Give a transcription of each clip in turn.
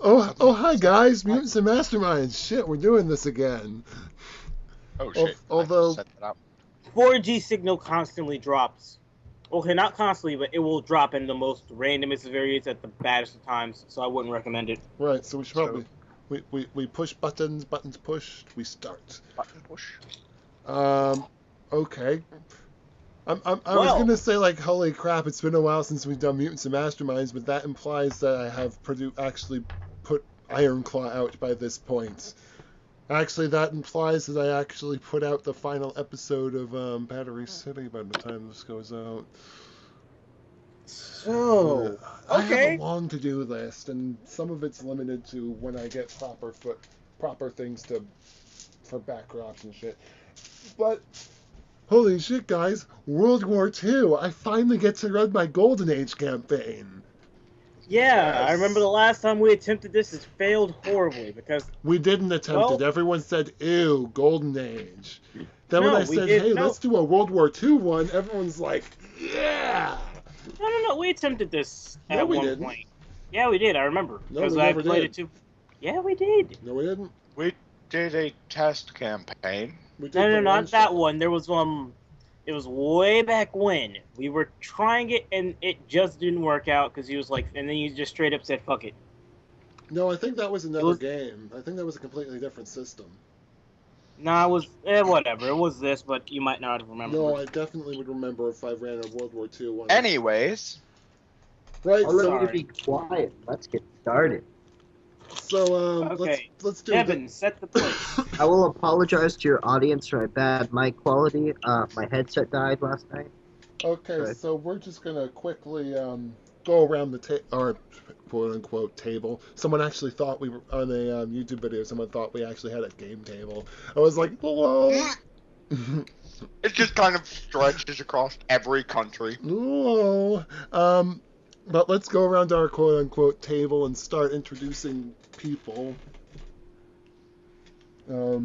Oh, hi guys, Mutants and Masterminds. Shit, we're doing this again. Oh shit! Although, Set that up. 4G signal constantly drops. Okay, not constantly, but it will drop in the most randomest of areas at the baddest of times, so I wouldn't recommend it. right, so we should probably we push buttons pushed, we start. Button push. Okay. I was gonna say like, holy crap, it's been a while since we've done Mutants and Masterminds, but that implies that I have actually put Ironclaw out by this point. Actually, that implies that I actually put out the final episode of Battery City by the time this goes out. So, I have okay. a long to-do list, and some of it's limited to when I get proper things for backdrops and shit. But holy shit, guys! World War II. I finally get to run my Golden Age campaign. Yeah, Yes. I remember the last time we attempted this, it failed horribly because We didn't attempt it. Everyone said, ew, Golden Age. Then when I said, hey, let's do a World War II one, everyone's like, yeah! No, we attempted this No, we one didn't. point. Yeah, we did, I remember. No, Because we I never played did. it too. Yeah, we did. No, we didn't. We did a test campaign. We did No, the not that shot. one. There was it was way back when. We were trying it and it just didn't work out because he was like, and then you just straight up said, fuck it. No, I think that was another game. I think that was a completely different system. No, it was, whatever. It was this, but you might not have remembered. No, I definitely would remember if I ran a World War II one. Anyways, Right, I'll let sorry. you be quiet. Let's get started. so Okay. let's do Devin, set the place. I will apologize to your audience for my bad mic quality. My headset died last night. Okay, Right. so we're just gonna quickly go around the our quote unquote table. Someone actually thought we were on a YouTube video. Someone thought we actually had a game table. I was like, hello. it just kind of stretches across every country. Hello. But let's go around our quote unquote table and start introducing people. For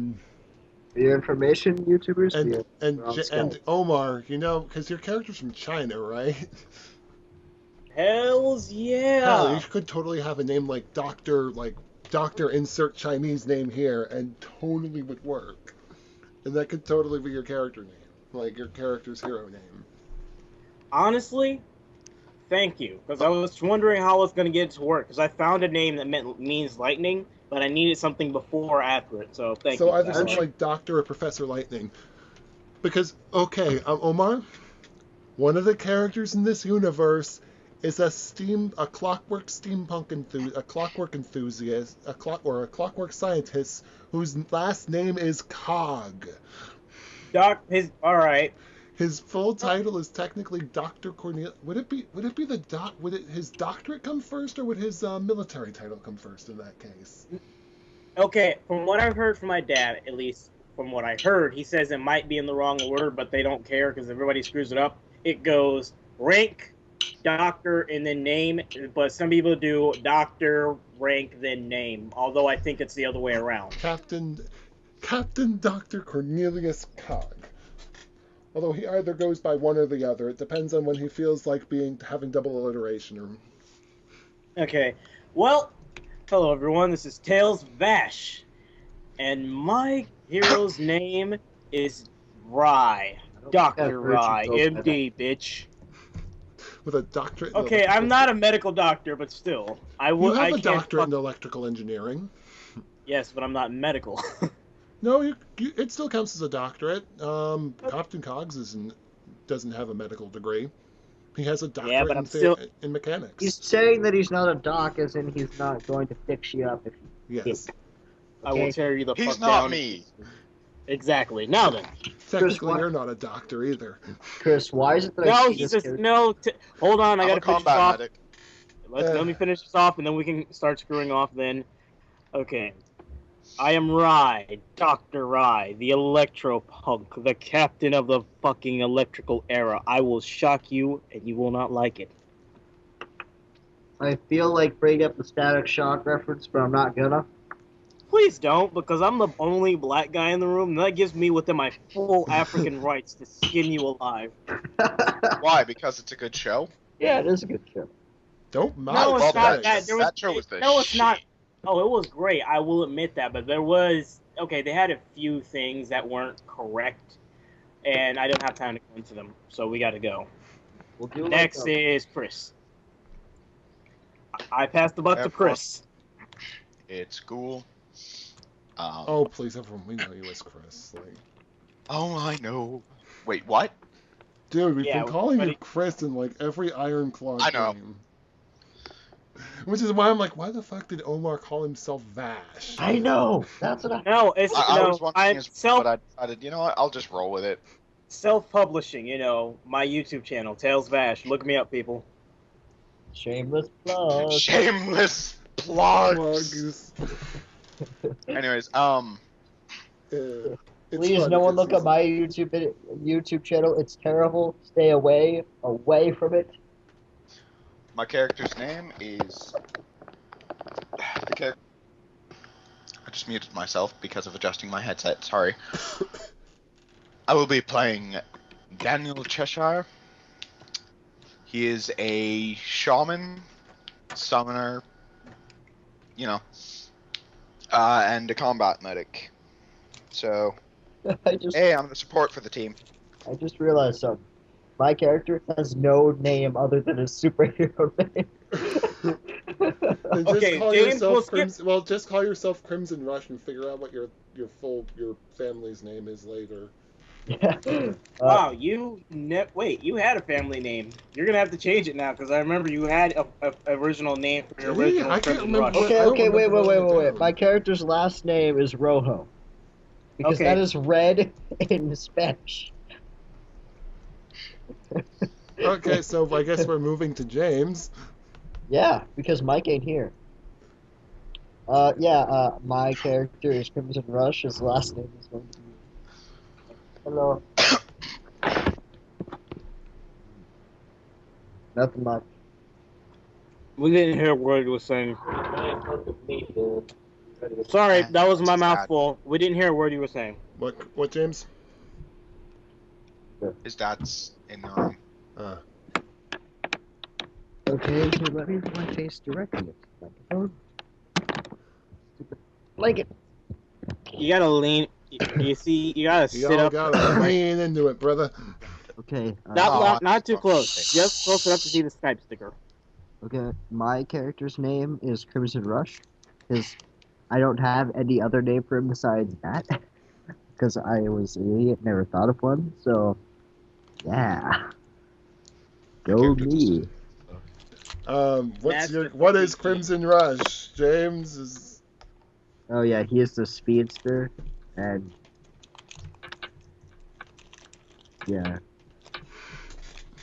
your information, YouTubers, And Omar, you know, because your character's from China, right? Hells yeah. Hell, you could totally have a name like Doctor insert Chinese name here, and totally would work. And that could totally be your character name, like your character's hero name. Honestly, thank you, because I was wondering how I was going to get it to work, because I found a name that means lightning, but I needed something before or after it, so thank you. So either something like Doctor or Professor Lightning. Because, okay, Omar, one of the characters in this universe is a clockwork enthusiast, a clockwork scientist whose last name is Cog. All right. His full title is technically Dr. Cornelius. Would his doctorate come first, or would his military title come first in that case? Okay, from what I've heard from my dad, at least from what I heard, he says it might be in the wrong order, but they don't care because everybody screws it up. It goes rank, doctor, and then name, but some people do doctor, rank, then name, although I think it's the other way around. Captain Dr. Cornelius Cog. Although he either goes by one or the other. It depends on when he feels like having double alliteration. Okay, well, hello everyone, this is Tails Vash, and my hero's name is Rye. Dr. Rye, MD, bitch. With a doctorate. Okay, I'm not a medical doctor, but still, You have a doctorate in electrical engineering. Yes, but I'm not medical. No, it still counts as a doctorate. Captain Cogs doesn't have a medical degree. He has a doctorate in mechanics. He's saying that he's not a doc, as in he's not going to fix you up if you Yes. hit. I will tear you the fuck down. He's not me. Exactly. Now then. Technically, you're not a doctor either. Chris, why is it that No, he's just hold on. I gotta finish this off. Medic. Let me finish this off, and then we can start screwing off. Then, okay. I am Rye, Dr. Rye, the Electropunk, the captain of the fucking electrical era. I will shock you, and you will not like it. I feel like bringing up the Static Shock reference, but I'm not gonna. Please don't, because I'm the only black guy in the room, and that gives me within my full African rights to skin you alive. Why? Because it's a good show? Yeah, it is a good show. Don't mind. No, it's not that show was the No, it's not. Oh, it was great. I will admit that, but there was they had a few things that weren't correct, and I didn't have time to go into them, so we got to go. We'll do Next like is Chris. I passed the buck to Chris. It's cool. Oh, please, everyone, we know you as Chris. Like, oh, I know. Wait, what? dude, we've Yeah, been calling but you Chris in like every Iron Claw I know. game. Which is why I'm like, why the fuck did Omar call himself Vash? I know. That's what I. No, it's I was wondering I'm as well, but I decided, you know what? I'll just roll with it. self-publishing. My YouTube channel, Tails Vash. Look me up, people. Shameless plug. Shameless plugs. Plugs. Anyways, It's Please, fun no one because look at my YouTube channel. It's terrible. Stay away from it. my character's name is the character. I just muted myself because of adjusting my headset. Sorry. I will be playing Daniel Cheshire. He is a shaman, summoner, and a combat medic. So, hey, I'm the support for the team. I just realized something. My character has no name other than his superhero name. Then just Okay, call James, yourself we'll skip- Crimson. Well, just call yourself Crimson Rush and figure out what your family's name is later. Wow, you had a family name. You're gonna have to change it now because I remember you had a original name for your Did he? original I can't Crimson remember Rush. what- I don't Okay, remember writing it wait. down. My character's last name is Rojo. Because Okay. that is red in Spanish. Okay, so I guess we're moving to James. Yeah, because Mike ain't here. My character is Crimson Rush. His last name is going to be... Hello. Nothing much. We didn't hear what he was saying. Sorry, that was my mouthful. We didn't hear a word you were saying. What, James? His dad's in the room. Okay, so let me put my face directly at the microphone. Like it. You gotta lean. You see, you gotta sit Y'all up. gotta lean into it, brother. Okay. Not too close. Just close enough to see the Skype sticker. Okay, my character's name is Crimson Rush. I don't have any other name for him besides that. Because I was an idiot, never thought of one. So, yeah. Go me. What is Crimson Rush? James is... Oh yeah, he is the speedster, and yeah.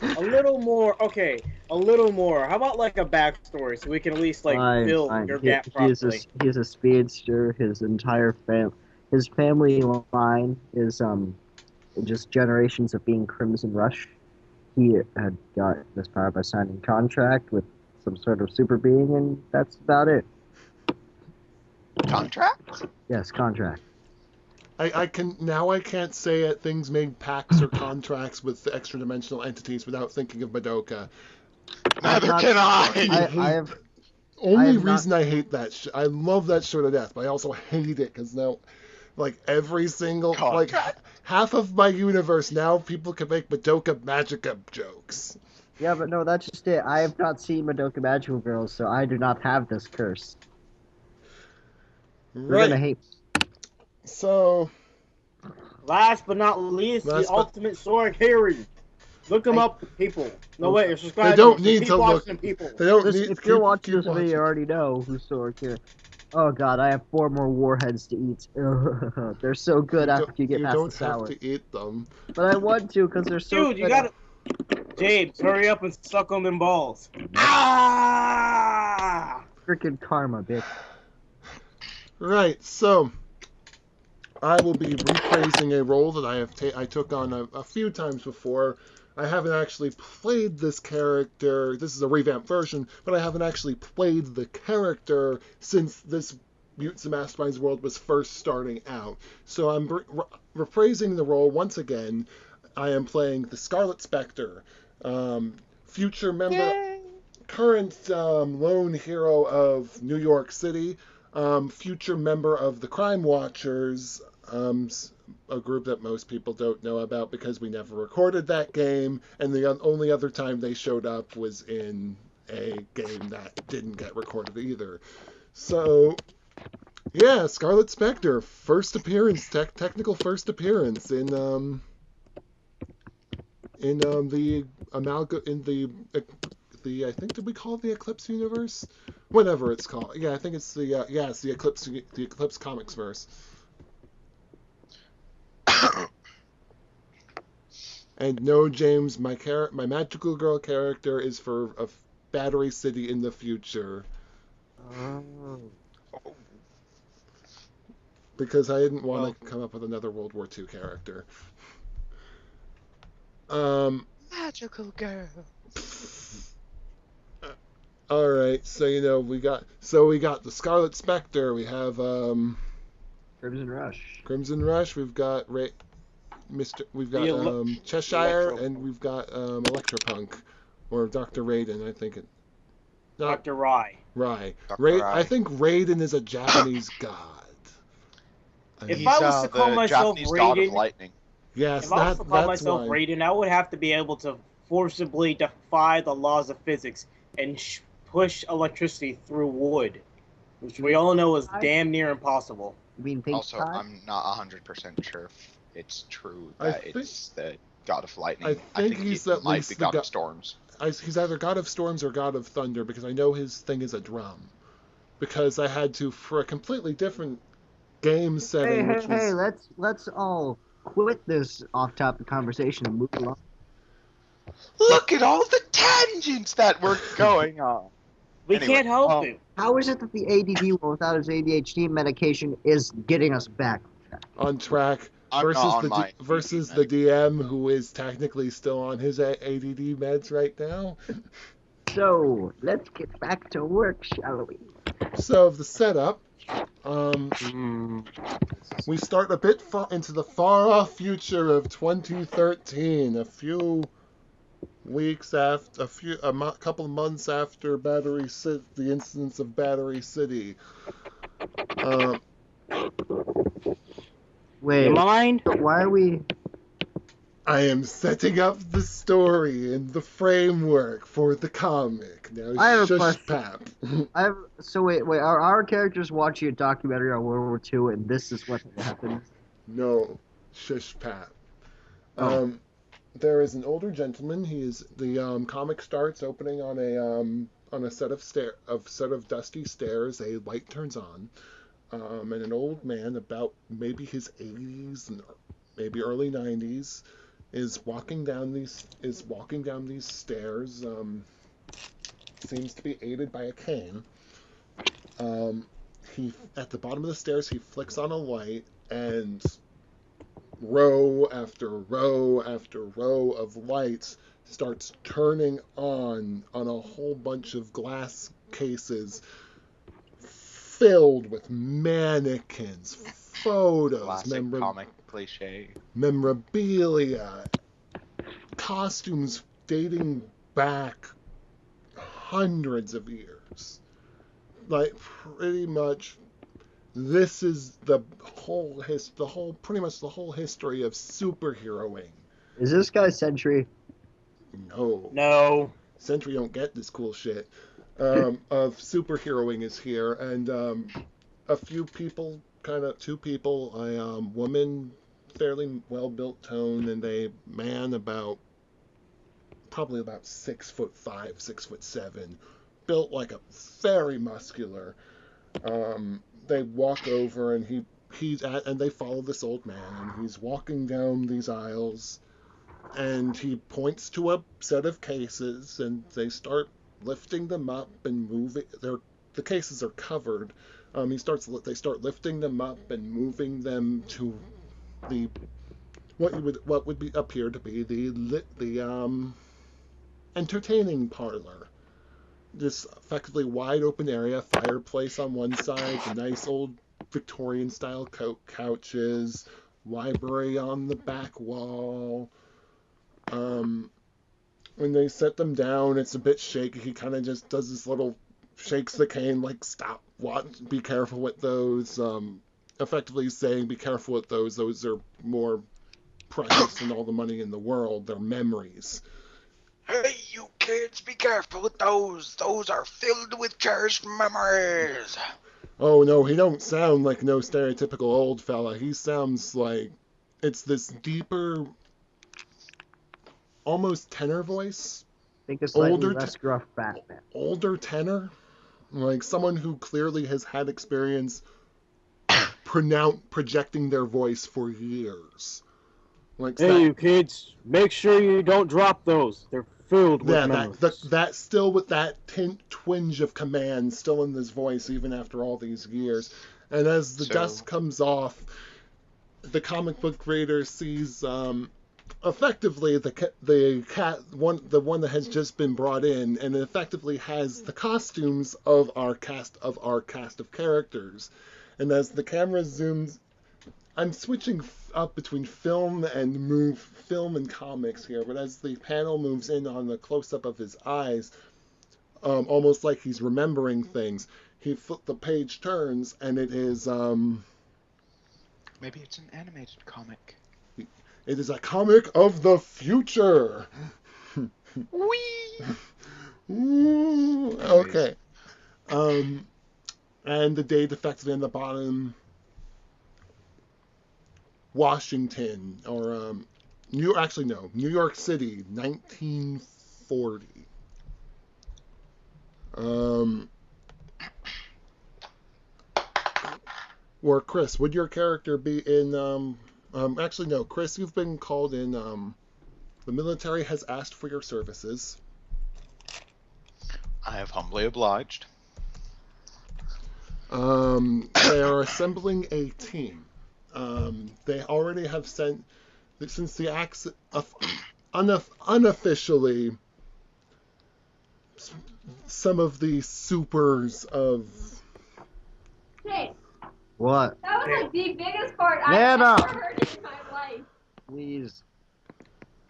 A little more. Okay, a little more. How about like a backstory so we can at least Fine. fill your gap properly? He's a speedster. His entire his family line is just generations of being Crimson Rush. He had got this power by signing a contract with some sort of super being, and that's about it. Contract? Yes, contract. I can't say it. Things made pacts or contracts with the extra dimensional entities without thinking of Madoka. Neither can I. Only reason I hate that I love that show to death, but I also hate it because now, like every single half of my universe now, people can make Madoka Magica jokes. Yeah, but no, that's just it. I have not seen Madoka Magical Girls, so I do not have this curse. You're gonna hate. So, last but not least, the ultimate sword carry. Look them up, people. No, wait, you're subscribed. They don't need to look. People. They don't Listen, need. if you're watching this video, you already know who's Sword Carry. Oh god, I have 4 more warheads to eat. They're so good after you get past the sour. You don't have to eat them. But I want to because they're so good. Dude, you gotta... James, hurry up and suck on them balls. Ah! Freaking karma, bitch. Right, so I will be rephrasing a role that I took on a few times before. I haven't actually played this character. This is a revamped version, but I haven't actually played the character since this Mutants and Masterminds world was first starting out. So I'm rephrasing the role once again. I am playing the Scarlet Spectre, future member, current lone hero of New York City. future member of the Crime Watchers, a group that most people don't know about because we never recorded that game, and the only other time they showed up was in a game that didn't get recorded either. So, yeah, Scarlet Spectre, first appearance, technical first appearance in the I think, did we call it the Eclipse universe? Whatever it's called. Yeah, I think it's it's the Eclipse comics verse. And no, James, my magical girl character is for a Battery City in the future. Oh. Because I didn't want to come up with another World War II character. Magical girl. All right, so we got the Scarlet Spectre. We have Crimson Rush. Crimson Rush. We've got Cheshire, and we've got Electropunk, or Dr. Raiden. I think it. Dr. Rai. Rai. I think Raiden is a Japanese god. If I was to call myself Japanese god of Raiden, lightning. Yes, if I was to call myself why. Raiden, I would have to be able to forcibly defy the laws of physics and push electricity through wood, which we all know is damn near impossible. You mean Pink Also, Sky? I'm not 100% sure if it's true that it's the god of lightning. I think he's at might least be the god of storms. He's either god of storms or god of thunder, because I know his thing is a drum. Because I had to, for a completely different game setting. Hey, let's all quit this off-topic conversation and move along. Look at all the tangents that we're going on. We can't help it. How is it that the ADD one without his ADHD medication is getting us back on track? Versus the DM, who is technically still on his ADD meds right now. So let's get back to work, shall we? So the setup, we start a bit into the far-off future of 2013. A few weeks after, couple of months after the incidents of Battery City. Wait, mind? Why are we? I am setting up the story and the framework for the comic. Now, I have a shush, question. So wait. Are our characters watching a documentary on World War II, and this is what happened? No, shush, Pat. Oh. There is an older gentleman. The comic starts opening on a set of dusty stairs. A light turns on, and an old man, about maybe his 80s and maybe early 90s, is walking down these stairs. Seems to be aided by a cane. He at the bottom of the stairs, he flicks on a light, and row after row after row of lights starts turning on a whole bunch of glass cases filled with mannequins, photos, Classic comic cliche, memorabilia, costumes dating back hundreds of years. Like, pretty much, this is pretty much the whole history of superheroing. Is this guy Sentry? No. Sentry don't get this cool shit. Of superheroing is here, and a few people, two people, a woman, fairly well-built tone, and a man probably about 6'5", 6'7", built like a very muscular. They walk over, and and they follow this old man, and he's walking down these aisles, and he points to a set of cases, and they start lifting them up and moving. The cases are covered. They start lifting them up and moving them to what would appear to be the entertaining parlor. This effectively wide open area, fireplace on one side, the nice old Victorian style couches, library on the back wall. When they set them down, it's a bit shaky. He kind of just does this little, shakes the cane like, stop. be careful with those. Effectively saying, be careful with those. Those are more precious than all the money in the world. They're memories. Hey, you kids, be careful with those. Those are filled with cherished memories. Oh no, he don't sound like no stereotypical old fella. He sounds like it's this deeper, almost tenor voice. I think a slightly less gruff Batman. Older tenor, like someone who clearly has had experience projecting their voice for years. Like hey, you kids, make sure you don't drop those. They're filled with memories. That still with that twinge of command still in this voice even after all these years. And as the dust comes off, the comic book reader sees effectively the one that has just been brought in, and it effectively has the costumes of our cast of characters. And as the camera zooms, I'm switching up between film and comics here, but as the panel moves in on the close-up of his eyes, almost like he's remembering things, the page turns, and it is maybe it's an animated comic. It is a comic of the future. Whee! Ooh, okay. And the date effectively on the bottom, Washington, or New York City, 1940. Or Chris, would your character be in? Actually, no, Chris, you've been called in. The military has asked for your services. I have humbly obliged. They are assembling a team. They already have sent, since the acts unofficially, some of the supers of. Hey. What? That was like the biggest part I've ever heard in my life. Please.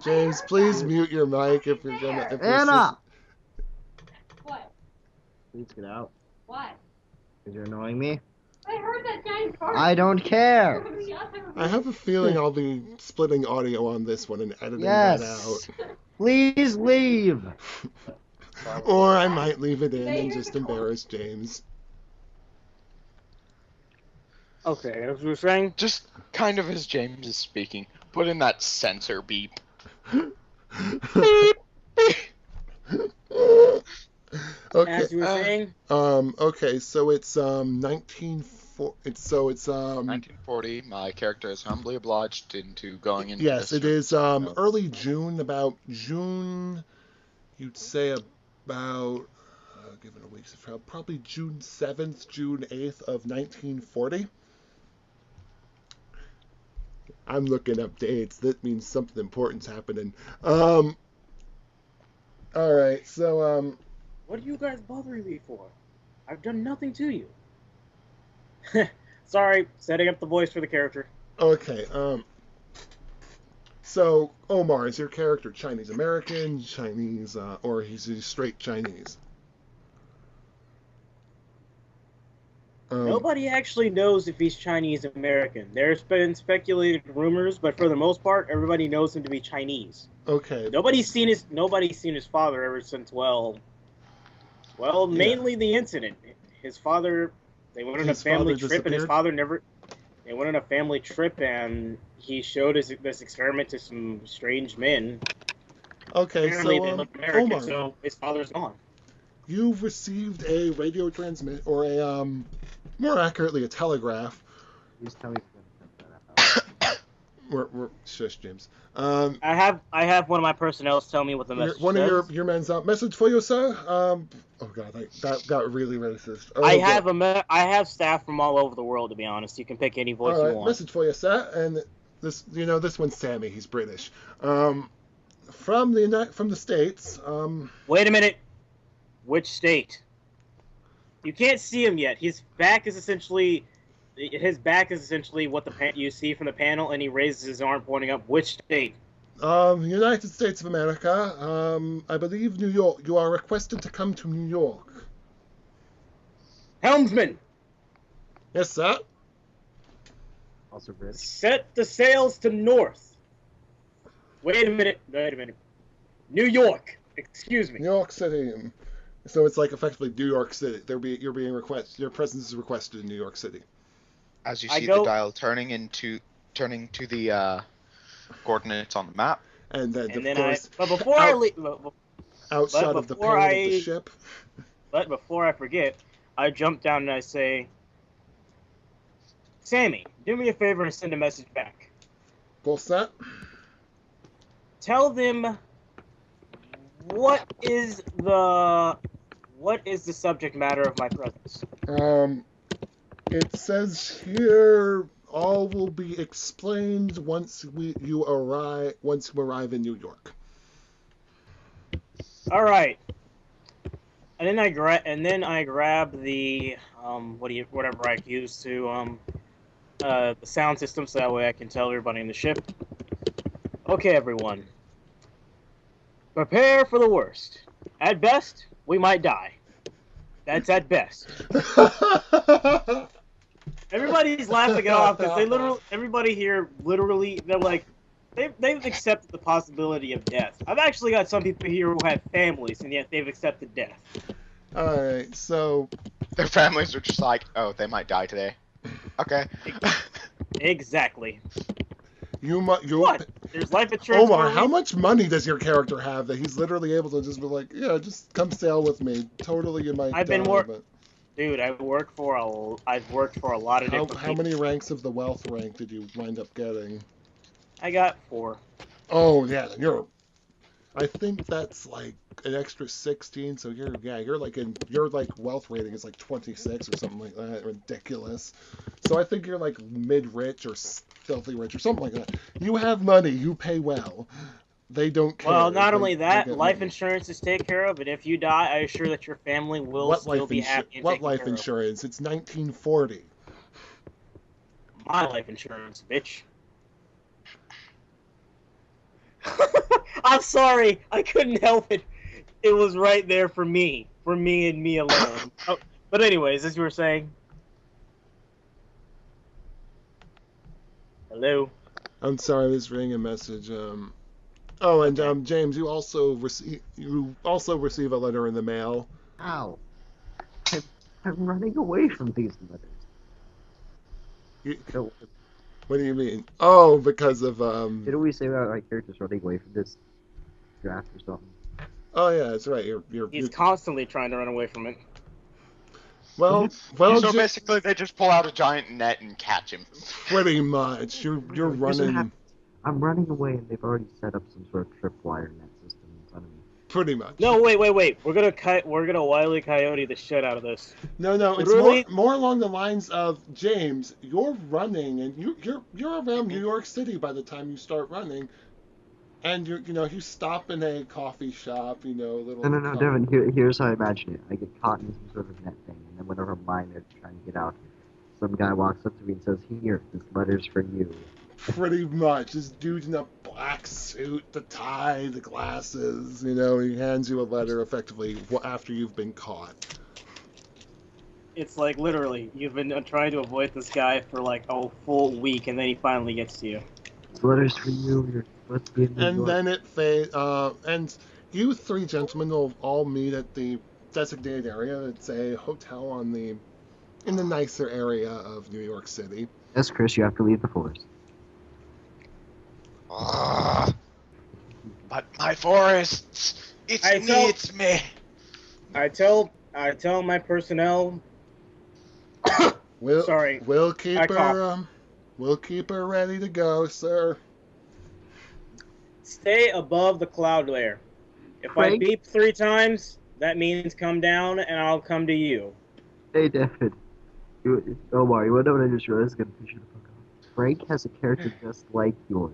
James, please mute your mic if you're gonna. Anna! What? Please get out. What? Because you're annoying me. I heard that giant fart. I don't care. I have a feeling I'll be splitting audio on this one and editing that out. Please leave. Or I might leave it in and just embarrass James. Okay, as we were saying, just kind of as James is speaking, put in that censor beep. Okay. as you were saying. Okay, so it's 1940. My character is humbly obliged into going into. Yes, it is early June, about June. You'd say about given a week's trial, probably June 7th, June 8th of 1940. I'm looking up dates. That means something important's happening. All right, so What are you guys bothering me for? I've done nothing to you. Sorry, setting up the voice for the character. Okay, so Omar, is your character Chinese American, Chinese, or he's straight Chinese? Nobody actually knows if he's Chinese American. There's been speculated rumors, but for the most part, everybody knows him to be Chinese. Okay. Nobody's seen his father ever since mainly the incident. His father, they went on a family trip, and his father never. They went on a family trip, and he showed this experiment to some strange men. Okay, apparently so they look American, Omar, so his father's gone. You've received a radio transmit, or a more accurately, a telegraph. Please tell me. We're shush, James. I have one of my personnel tell me what the message One says. of your men's message for you, sir. Oh god, that got really racist. Oh, I have staff from all over the world. To be honest, you can pick any voice you want. Message for you, sir. And this one's Sammy. He's British. From the States. Wait a minute. Which state? You can't see him yet. His back is essentially what you see from the panel, and he raises his arm pointing up. Which state? United States of America. I believe New York. You are requested to come to New York. Helmsman, Yes, sir. Also British. Set the sails to north. Wait a minute. New York. Excuse me. New York City. So it's like effectively New York City. You're being requested. Your presence is requested in New York City. As you see the dial turning to the coordinates on the map. And then, And of then course, but before I leave, outshot of the parent of the ship. But before I forget, I jump down and I say, Sammy, do me a favor and send a message back. Full set. Tell them what is the subject matter of my presence. It says here all will be explained once you arrive in New York. All right. And then I grab the whatever I use to the sound system, so that way I can tell everybody in the ship. Okay, everyone. Prepare for the worst. At best, we might die. That's at best. Everybody's laughing it off because everybody here literally, they're like, they've accepted the possibility of death. I've actually got some people here who have families, and yet they've accepted death. Alright, so... Their families are just like, oh, they might die today. Okay. Exactly. What? There's life insurance. Omar, how much money does your character have that he's literally able to just be like, yeah, just come sail with me. Totally, you might die, Dude, I've worked for a lot of different How many ranks of the wealth rank did you wind up getting? I got 4. Oh, yeah, I think that's like an extra 16, so your wealth rating is like 26 or something like that. Ridiculous. So I think you're like mid-rich or filthy rich or something like that. You have money, you pay well. They don't care. Well, not only that, life insurance is taken care of, and if you die, I assure that your family will still be happy. What life insurance? It's 1940. My life insurance, bitch. I'm sorry, I couldn't help it. It was right there for me and me alone. Oh, but anyways, as you were saying. Hello. I'm sorry, I was reading a message. Oh, and James, you also receive a letter in the mail. Ow! I'm running away from these letters. What do you mean? Oh, because of Didn't we say about my character's running away from this draft or something? Oh yeah, that's right. He's constantly trying to run away from it. Well. So basically, they just pull out a giant net and catch him. Pretty much. You're running. I'm running away, and they've already set up some sort of tripwire net system in front of me. Pretty much. No, wait. We're gonna Wile E. Coyote the shit out of this. No, it's more along the lines of James. You're running, and you're around New York City by the time you start running, and you stop in a coffee shop, little. No, Devin. Here's how I imagine it. I get caught in some sort of net thing, and then whenever I'm lying there trying to get out, some guy walks up to me and says, "Here, this letter's for you." Pretty much. This dude in a black suit, the tie, the glasses, he hands you a letter effectively after you've been caught. It's like literally, you've been trying to avoid this guy for like a full week, and then he finally gets to you. This letter's for you. You're supposed to be in New York. Then it fades, and you 3 gentlemen will all meet at the designated area. It's a hotel in the nicer area of New York City. Yes, Chris, you have to leave the forest. But my forests, it's me. I tell my personnel. Sorry. We'll keep her ready to go, sir. Stay above the cloud layer. If I beep 3 times, that means come down, and I'll come to you. Hey, David. Omar, you want to know what I just realized? Frank has a character just like yours.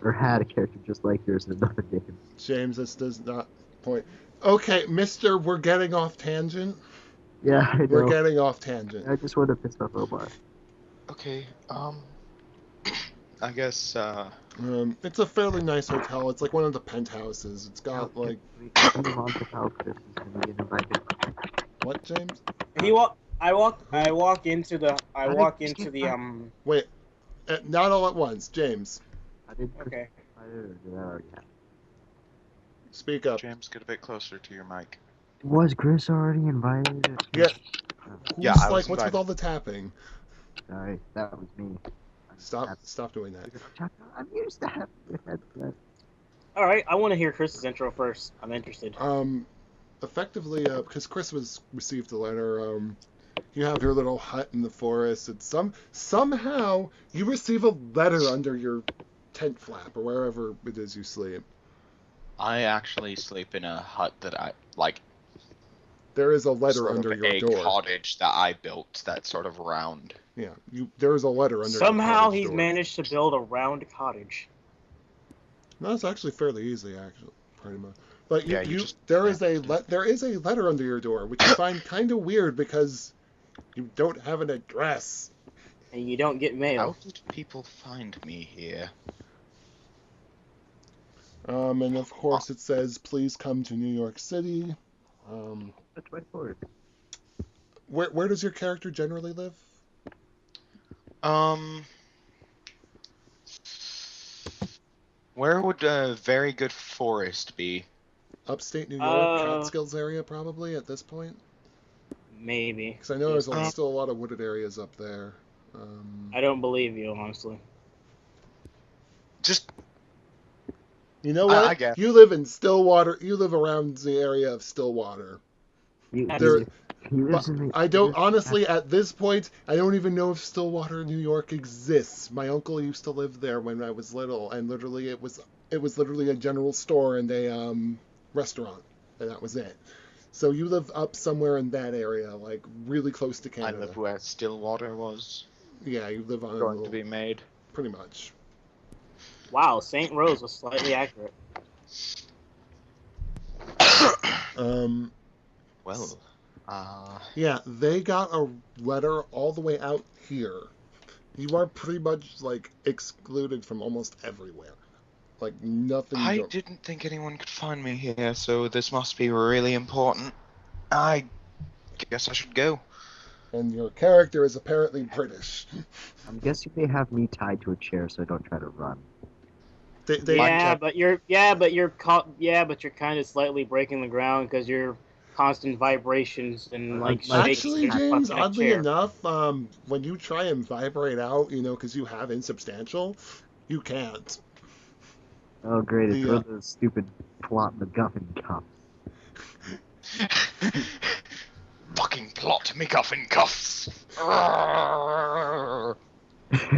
Or had a character just like yours in another game. James, this does not point. Okay, mister, we're getting off tangent. Yeah, I know. We're getting off tangent. I just want to piss off Omar. Okay, I guess, it's a fairly nice hotel. It's like one of the penthouses. It's got, like... What, James? I walk into the Wait, not all at once, James. Okay. Speak up. James, get a bit closer to your mic. Was Chris already invited? Yeah. Yeah, Who's I was what's with invited. all the tapping? Sorry, that was me. Stop doing that. I'm used to having the headset. All right, I want to hear Chris's intro first. I'm interested. Effectively, because Chris received a letter. You have your little hut in the forest, and somehow you receive a letter under your tent flap or wherever it is you sleep. I actually sleep in a hut that I like. There is a letter Sort under of your a door. cottage that I built that's sort of round. Yeah, there is a letter under. Somehow your he's door. managed to build a round cottage. No, it's actually fairly easy, actually, pretty much. But Yeah, there is a letter under your door, which you find kind of weird because you don't have an address. And you don't get mail. How did people find me here? And of course it says, please come to New York City. That's my sword. Where does your character generally live? Where would a very good forest be? Upstate New York, Catskills area, probably at this point. Maybe. Because I know there's still a lot of wooded areas up there. I don't believe you, honestly. Just. You know what? I guess. You live in Stillwater. You live around the area of Stillwater. I don't honestly at this point. I don't even know if Stillwater, New York exists. My uncle used to live there when I was little, and literally it was literally a general store and a restaurant, and that was it. So you live up somewhere in that area, like really close to Canada. I live where Stillwater was. Yeah, you live on going to be made. Pretty much. Wow, St. Rose was slightly accurate. Well. Yeah, they got a letter all the way out here. You are pretty much like excluded from almost everywhere. Like nothing. I didn't think anyone could find me here, so this must be really important. I guess I should go. And your character is apparently British. I'm guessing they have me tied to a chair, so I don't try to run. But you're kind of slightly breaking the ground because you're constant vibrations and like actually, James, oddly enough, when you try and vibrate out, because you have insubstantial, you can't. Oh great! It's one of those stupid plot MacGuffin cuffs. Fucking plot MacGuffin cuffs.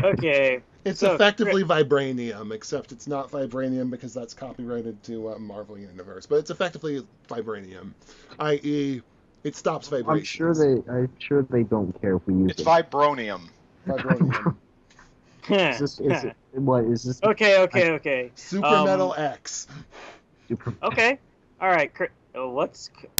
Okay. It's effectively vibranium, except it's not vibranium because that's copyrighted to Marvel Universe. But it's effectively vibranium, i.e., it stops vibrations. I'm sure they don't care if we use it. It's vibronium. Vibronium. What is this? Okay. Super Metal X. Okay. All right.